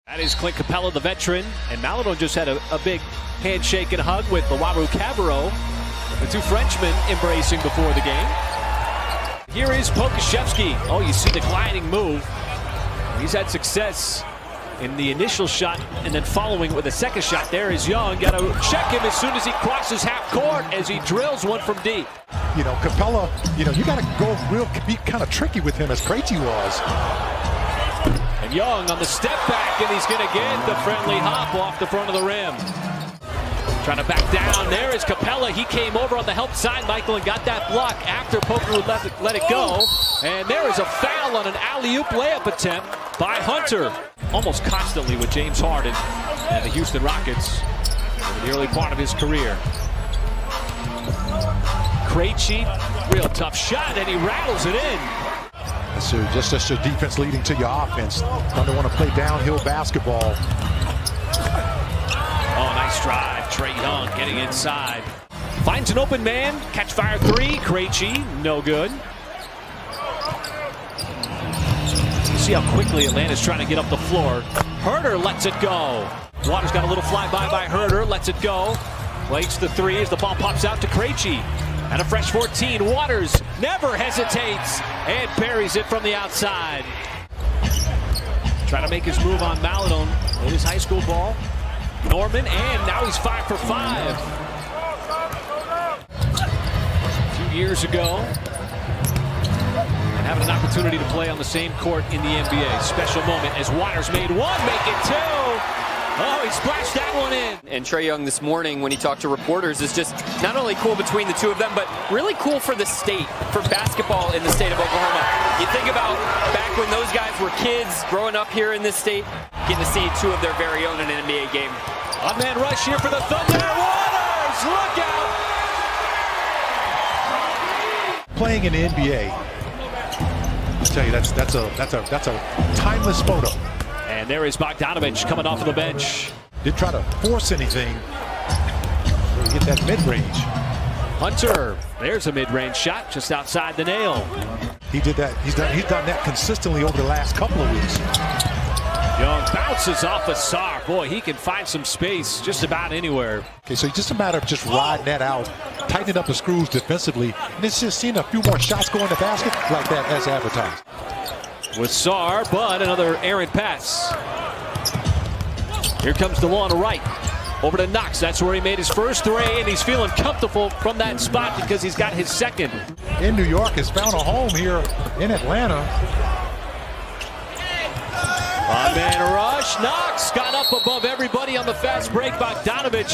That is Clint Capella, the veteran, and Maladon just had a big handshake and hug with Lawaru Cabarro, the two Frenchmen embracing before the game. Here is Pokashevsky. Oh, you see the gliding move. He's had success in the initial shot and then following with a second shot. There is Young. Got to check him as soon as he crosses half court as he drills one from deep. You know, Capella, you got to be kind of tricky with him as Krejci was. And Young on the step back, and he's going to get the friendly hop off the front of the rim. Trying to back down. There is Capella. He came over on the help side, Michael, and got that block after Poker would let it go. And there is a foul on an alley-oop layup attempt by Hunter. Almost constantly with James Harden and the Houston Rockets in the early part of his career. Krejci, real tough shot, and he rattles it in. So just your defense leading to your offense. Don't want to play downhill basketball. Oh, nice drive. Trae Young getting inside. Finds an open man. Catch fire three. Krejci, no good. You see how quickly Atlanta's trying to get up the floor. Herter lets it go. Waters got a little flyby by Herter. Lets it go. Plays the three as the ball pops out to Krejci. And a fresh 14. Waters never hesitates and parries it from the outside. Trying to make his move on Maladon in his high school ball. Norman, and now he's 5 for 5. A few years ago, and having an opportunity to play on the same court in the NBA. Special moment as Waters made one, make it two. Oh, he splashed that one in. And Trae Young this morning, when he talked to reporters, is just not only cool between the two of them, but really cool for the state, for basketball in the state of Oklahoma. You think about back when those guys were kids growing up here in this state, getting to see two of their very own in an NBA game. One-man rush here for the Thunder. Waters, look out! Playing in the NBA, I tell you, that's a timeless photo. And there is Bogdanovich coming off of the bench. Didn't try to force anything. Really get that mid-range. Hunter, there's a mid-range shot just outside the nail. He did that. He's done that consistently over the last couple of weeks. Young bounces off of Sarr. Boy, he can find some space just about anywhere. Okay, so it's just a matter of just riding that out, tightening up the screws defensively, and it's just seeing a few more shots go in the basket like that as advertised. With Sarr, but another errant pass. Here comes DeLaw on the right. Over to Knox. That's where he made his first three, and he's feeling comfortable from that spot because he's got his second. In New York, has found a home here in Atlanta. One-man rush. Knox got up above everybody on the fast break. Bogdanovich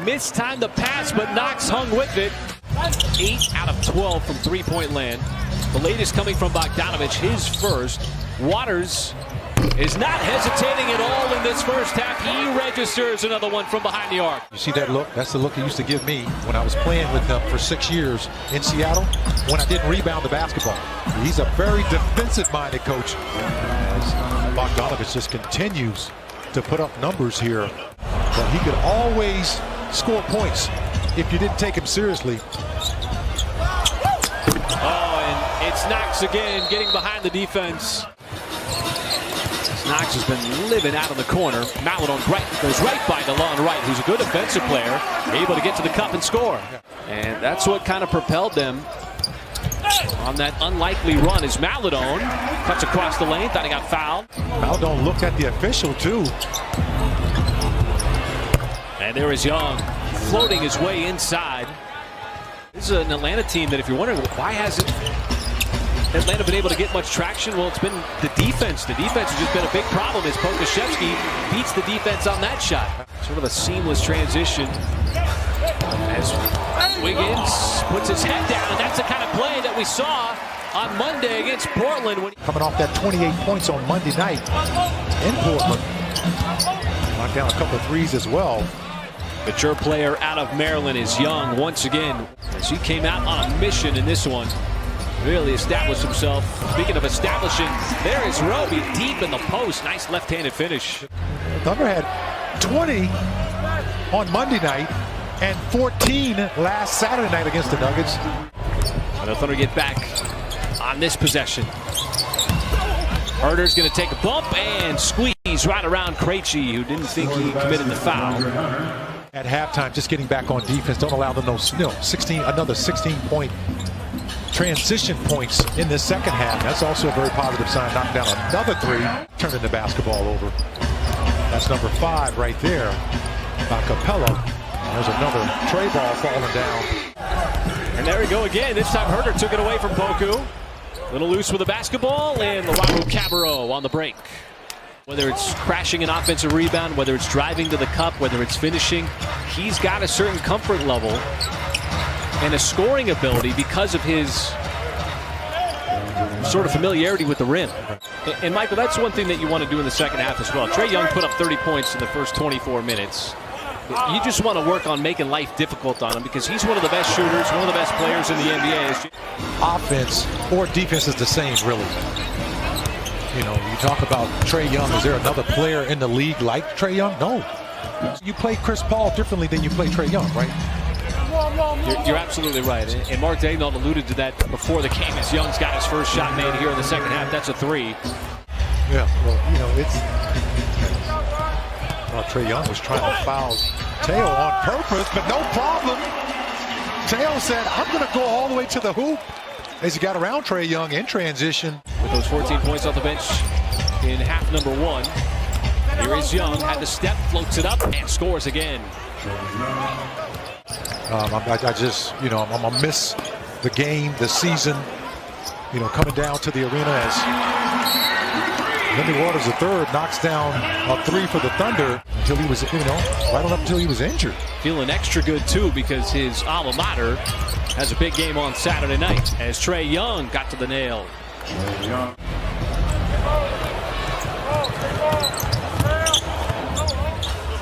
mistimed the pass, but Knox hung with it. 8 out of 12 from three-point land. The latest coming from Bogdanovich, his first. Waters is not hesitating at all in this first half. He registers another one from behind the arc. You see that look? That's the look he used to give me when I was playing with him for 6 years in Seattle when I didn't rebound the basketball. He's a very defensive-minded coach. Bogdanovich just continues to put up numbers here. But he could always score points if you didn't take him seriously. It's Knox again, getting behind the defense. Knox has been living out in the corner. Maladon goes right by DeLaw on the right, who's a good defensive player, able to get to the cup and score. And that's what kind of propelled them on that unlikely run as Maladon cuts across the lane, thought he got fouled. Maladon looked at the official too. And there is Young floating his way inside. This is an Atlanta team that, if you're wondering why hasn't Atlanta been able to get much traction, well, it's been the defense. The defense has just been a big problem as Pokashevsky beats the defense on that shot. Sort of a seamless transition as Wiggins puts his head down, and that's the kind of play that we saw on Monday against Portland. Coming off that 28 points on Monday night in Portland. Knocked down a couple of threes as well. Mature player out of Maryland is Young once again, as he came out on a mission in this one. Really established himself. Speaking of establishing, there is Roby deep in the post. Nice left-handed finish. Thunder had 20 on Monday night and 14 last Saturday night against the Nuggets. And the Thunder get back on this possession. Herter's going to take a bump and squeeze He's right around Krejci, who didn't think he committed the foul. At halftime, just getting back on defense. Don't allow them another 16-point transition points in the second half. That's also a very positive sign. Knocked down another three, turning the basketball over. That's number 5 right there by Capella. There's another tray ball falling down. And there we go again. This time Herter took it away from Poku. Little loose with the basketball, and Lauru Cabarro on the break. Whether it's crashing an offensive rebound, whether it's driving to the cup, whether it's finishing, he's got a certain comfort level and a scoring ability because of his sort of familiarity with the rim. And Michael, that's one thing that you want to do in the second half as well. Trae Young put up 30 points in the first 24 minutes. You just want to work on making life difficult on him because he's one of the best shooters, one of the best players in the NBA. Offense or defense is the same, really. You know, you talk about Trae Young. Is there another player in the league like Trae Young? No. You play Chris Paul differently than you play Trae Young, right? You're absolutely right. And Mark Daigneault alluded to that before the game as Young's got his first shot made here in the second half. That's a 3. Yeah, well, you know, it's... Well, Trae Young was trying to foul Teo on purpose, but no problem. Teo said, I'm going to go all the way to the hoop. As he got around Trae Young in transition. With those 14 points off the bench in half number 1. Here is Young, had the step, floats it up, and scores again. I just, you know, I'm going to miss the game, the season, you know, coming down to the arena as Lindy Waters III knocks down a 3 for the Thunder until he was, you know, right on up until he was injured. Feeling extra good, too, because his alma mater has a big game on Saturday night as Trae Young got to the nail.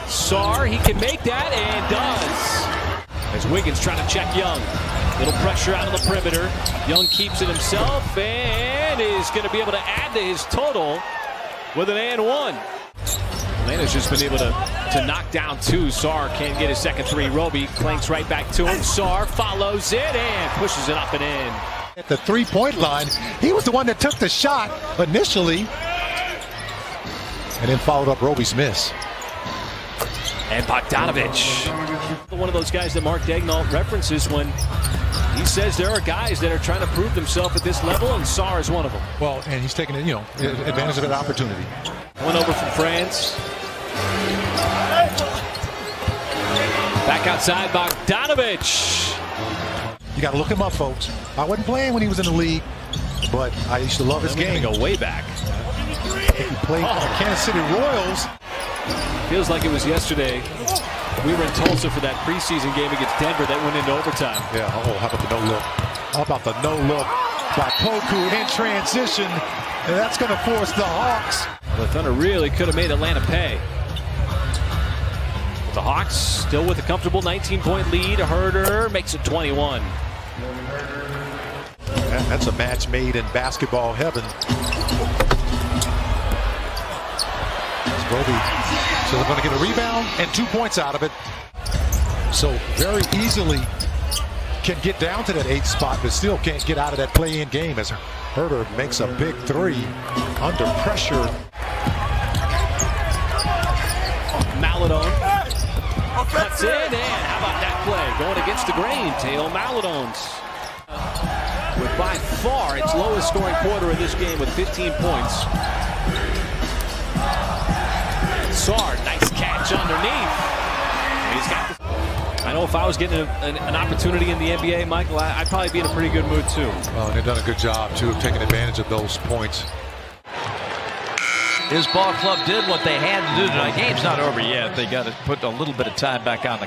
Sarr, he can make that and does. As Wiggins trying to check Young. Little pressure out of the perimeter. Young keeps it himself and is going to be able to add to his total with an and 1. Atlanta's just been able to knock down 2. Sarr can't get his second 3. Roby clanks right back to him. Sarr follows it and pushes it up and in. At the three-point line, he was the one that took the shot initially and then followed up Roby's miss. And Bogdanovich, one of those guys that Mark Daigneault references when he says there are guys that are trying to prove themselves at this level, and Sarr is one of them. Well, and he's taking, you know, advantage of that opportunity. One over from France. Back outside, Bogdanovich. You got to look him up, folks. I wasn't playing when he was in the league, but I used to love his game. Go way back. He played for the Kansas City Royals. Feels like it was yesterday. We were in Tulsa for that preseason game against Denver that went into overtime. Yeah, oh, how about the no-look? How about the no-look by Poku in transition? And that's going to force the Hawks. The Thunder really could have made Atlanta pay. The Hawks still with a comfortable 19-point lead. Herter makes it 21. That's a match made in basketball heaven. Roby, so they're going to get a rebound and 2 points out of it. So very easily can get down to that 8th spot, but still can't get out of that play-in game as Herter makes a big 3 under pressure. Maladon cuts in, and how about that play? Going against the grain, Teo Maladon's. With by far its lowest scoring quarter of this game with 15 points. Sarr, nice catch underneath. He's got this. I know if I was getting an opportunity in the NBA, Michael, I'd probably be in a pretty good mood too. Well, they've done a good job too of taking advantage of those points. His ball club did what they had to do tonight. Game's not over yet. They got to put a little bit of time back on the